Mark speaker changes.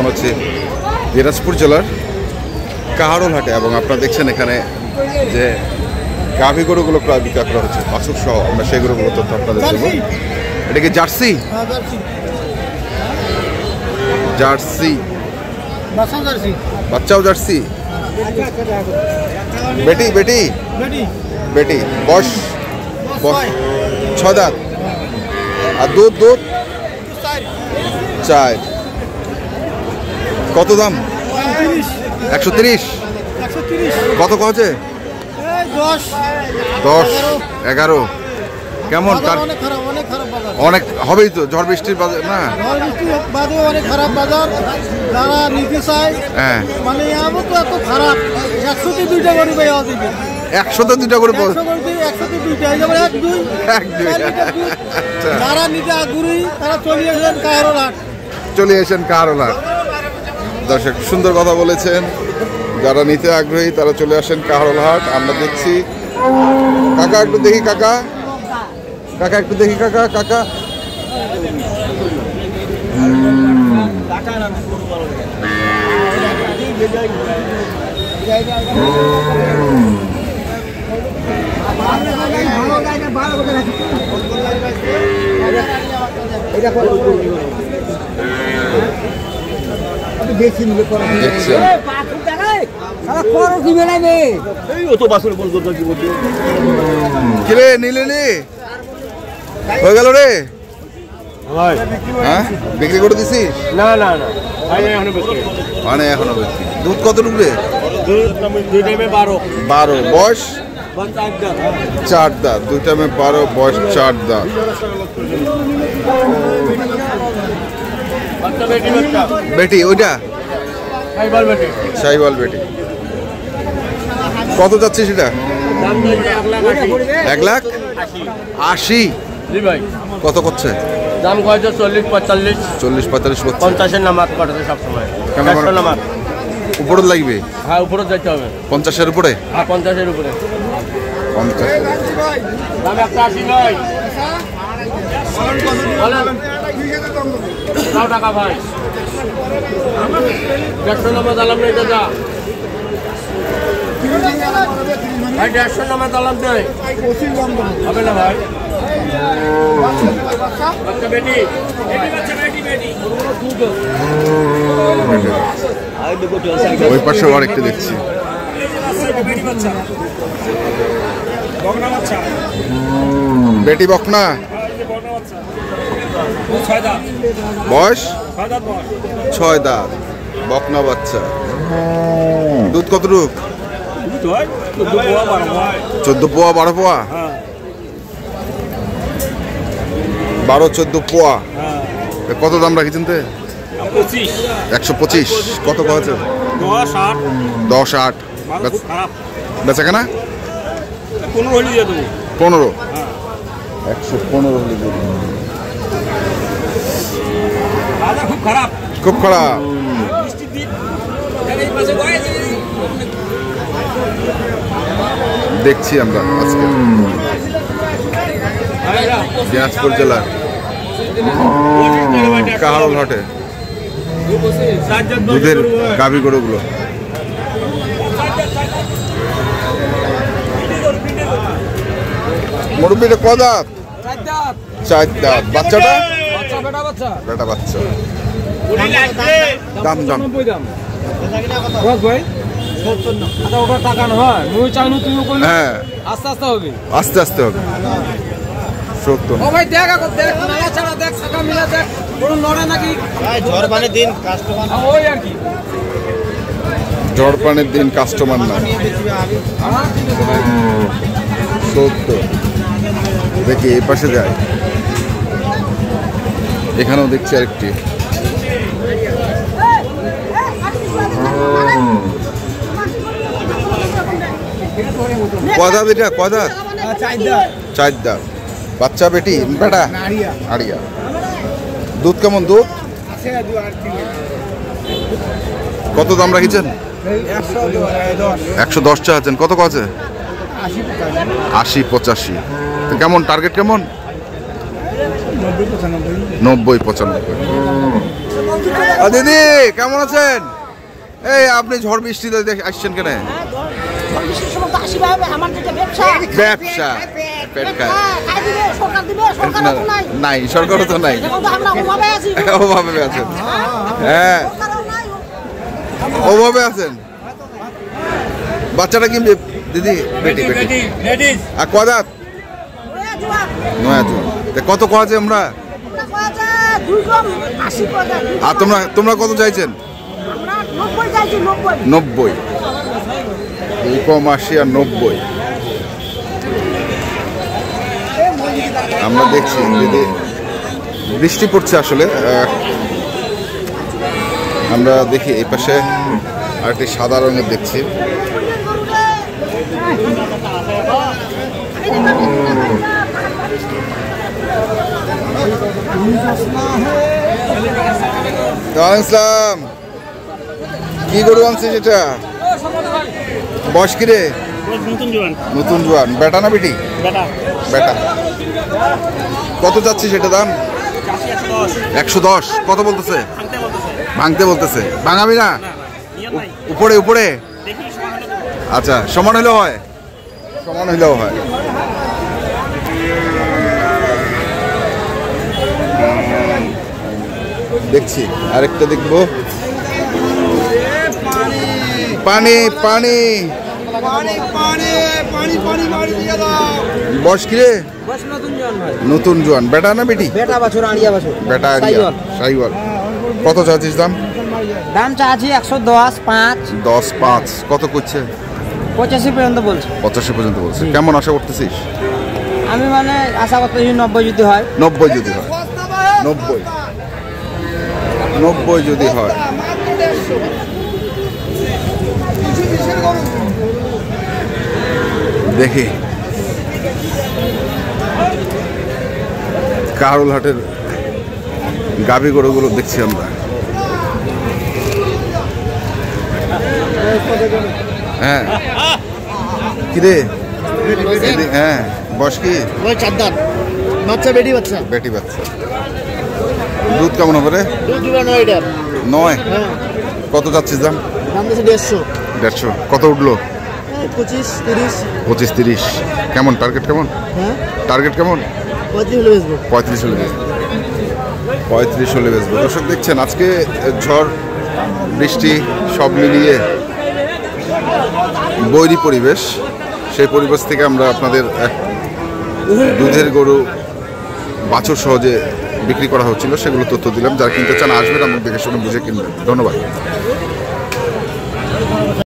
Speaker 1: বর্তমান হচ্ছে দিনাজপুর জেলার কাহারোল হাটে এবং আপনারা দেখছেন এখানে যে গাভী গরুগুলো প্রায় বিক্রয় করা হচ্ছে বাছুর সহ। আমরা সেই গরুগুলো তথ্য আপনাদের দেবো। এটা কি জার্সি? জার্সি বাচ্চাও জার্সি। বেটি বেটি বেটি বয়স 6 দাঁত। আর দুধ দুধ 4। কত দাম? 130। কত কছে? 10 11। কেমন? অনেক হবেই তো, ঝড় বৃষ্টির বাদে না,
Speaker 2: অনেক খারাপ বাজার। যারা নিতে চায় মানে এত খারাপ 100তে 2টা গরু পাওয়া যাবে।
Speaker 1: 100তে 2টা গরু
Speaker 2: 100তে 2টা যেমন 1 2 যারা নিতে আগ্রহী তারা চলে আসেন কাহারোল হাট।
Speaker 1: দর্শক সুন্দর কথা বলেছেন, যারা নিতে আগ্রহী তারা চলে আসেন কাহারোল হাট। আমরা দেখছি কাকা একটু দেখি, কাকা একটু দেখি, কাকা কিরে নিলে হয়ে গেল রে? হ্যাঁ বিক্রি করে দিছিস?
Speaker 3: না না না,
Speaker 1: মানে এখনো বিক্রি। দুধ কত ঢুকবে? 12। বয়স 4 দাঁত। 2 টাইমে 12, বয়স 4 দাঁত। বেটি ওইটা সাইওয়াল বেটি। কত যাচ্ছে সেটা? 1,80,000। কত করছে
Speaker 3: দাম? 40 45
Speaker 1: করছে।
Speaker 3: 50-এর নামাজ কাটাতে সবসময়।
Speaker 1: উপরে লাগবে?
Speaker 3: হ্যাঁ উপরে যাইতে হবে।
Speaker 1: 50-এর উপরে?
Speaker 3: হ্যাঁ 50-এর উপরে।
Speaker 1: 50
Speaker 3: দাম 180 নয়। টাকা ভাই 150 নামাজ আলাম নেই দাদা ভাই। 150 নামাজ আলাম নেই হবে না ভাই।
Speaker 1: ওই পাশে আরেকটা দেখছি। বেটি বকনা। বয়স 6 দাঁত। বকনা বাচ্চা। দুধ কত রূপ? 14 পোয়া 12 পোয়া। 12-14 পোয়া। কত দাম রাখিছেন? 125। কত কছে? 10-8। বেচা কেনা 15। 115 হলে খুব খারাপ। দেখছি আমরা আজকে দিনাজপুর জেলার কাহারোল হাটে দুধের গাভী গরুগুলো। মুরব্বিটা ক দাঁত? 4 দাঁত। বাচ্চাটা বেটা বাচ্চা। দাম দাম হ্যাঁ আস্তে আস্তে হবে। 70 ঝড়পানের দিন কাস্টমার না। 70। দেখি এই পাশে যায়, এখানেও দেখছি আরেকটি। কদাত এটা? কদাত? 4 দাঁত। বাচ্চা বেটি বেটা আড়িয়া। দুধ কেমন? দুধ কত দাম রাখিছেন? 110 চাচ্ছেন। কত কছে? 80-85। কেমন টার্গেট? কেমন? 90-95। দিদি কেমন আছেন? এই আপনি ঝড় বৃষ্টিতে আসছেন কেন? ব্যবসা পেট খায় নাই, সরকারও তো নাই, অভাবে আছেন। হ্যাঁ অভাবে আছেন। বাচ্চাটা কি দিদি? বেটি বেটি। আর কদাত? নয়া জোয়ান। কত কোয়াছে আমরা? আর তোমরা কত চাইছেন? 90। কম 80 আর 90 আমরা দেখছি। দিদি বৃষ্টি পড়ছে আসলে। আমরা দেখি এই পাশে আরেকটি সাদা রঙের দেখছি। ইসলাম কি গরু আনছে সেটা? বয়স কি রে? নতুন জোয়ান। বেটা না বেটি? বেটা। কত যাচ্ছে সেটা দাম? 110। কত বলতেছে? ভাঙতে বলতেছে। ভাঙাবি না? উপরে উপরে। আচ্ছা সমান হলেও হয়, সমান হলেও হয়। দেখছি আরেকটা দেখবো। পানি পানি বয়স কি রে? নতুন জোয়ান। বেটা না বেটি?
Speaker 4: বেটা বাছুর, আড়িয়া বাছুর।
Speaker 1: বেটা আড়িয়া সাইওয়াল। কত চাচ্ছিস দাম?
Speaker 4: দাম চাচ্ছি 110, 5।
Speaker 1: 10, 5 কত করছে?
Speaker 4: 85 পর্যন্ত বলছে।
Speaker 1: 85 পর্যন্ত বলছে। কেমন আশা করতেছিস?
Speaker 4: আমি মানে আশা করতেছি 90 যদি হয়।
Speaker 1: 90 যদি হয়। 90 যদি হয়। দেখি কাহারোলহাটের গাভী গরুগুলো দেখছি আমরা। হ্যাঁ কিরে? হ্যাঁ বয়স কি?
Speaker 2: 4 দাঁত বাচ্চা, বেটি বাচ্চা।
Speaker 1: বেটি বাচ্চা। দুধ কেমন হবে রে?
Speaker 2: দুধ দিবা 9 লিটার।
Speaker 1: 9। কত যাচ্ছিস দাম?
Speaker 2: দাম দিচ্ছে 150।
Speaker 1: 150। কত উঠলো?
Speaker 2: 25, 30।
Speaker 1: 25, 30। কেমন টার্গেট? কেমন টার্গেট? কেমন?
Speaker 2: 35 হলে বেচবো।
Speaker 1: 35 হলে বেচবো। 35 হলে বেচবো। দর্শক দেখছেন আজকে ঝড় বৃষ্টি সব মিলিয়ে বৈরী পরিবেশ। সেই পরিবেশ থেকে আমরা আপনাদের দুধের গরু বাছুর সহজে বিক্রি করা হচ্ছিল সেগুলো তথ্য দিলাম। যারা কিনতে চান আসবেন, আমাদের দেখে শুনে বুঝে কিনবেন। ধন্যবাদ।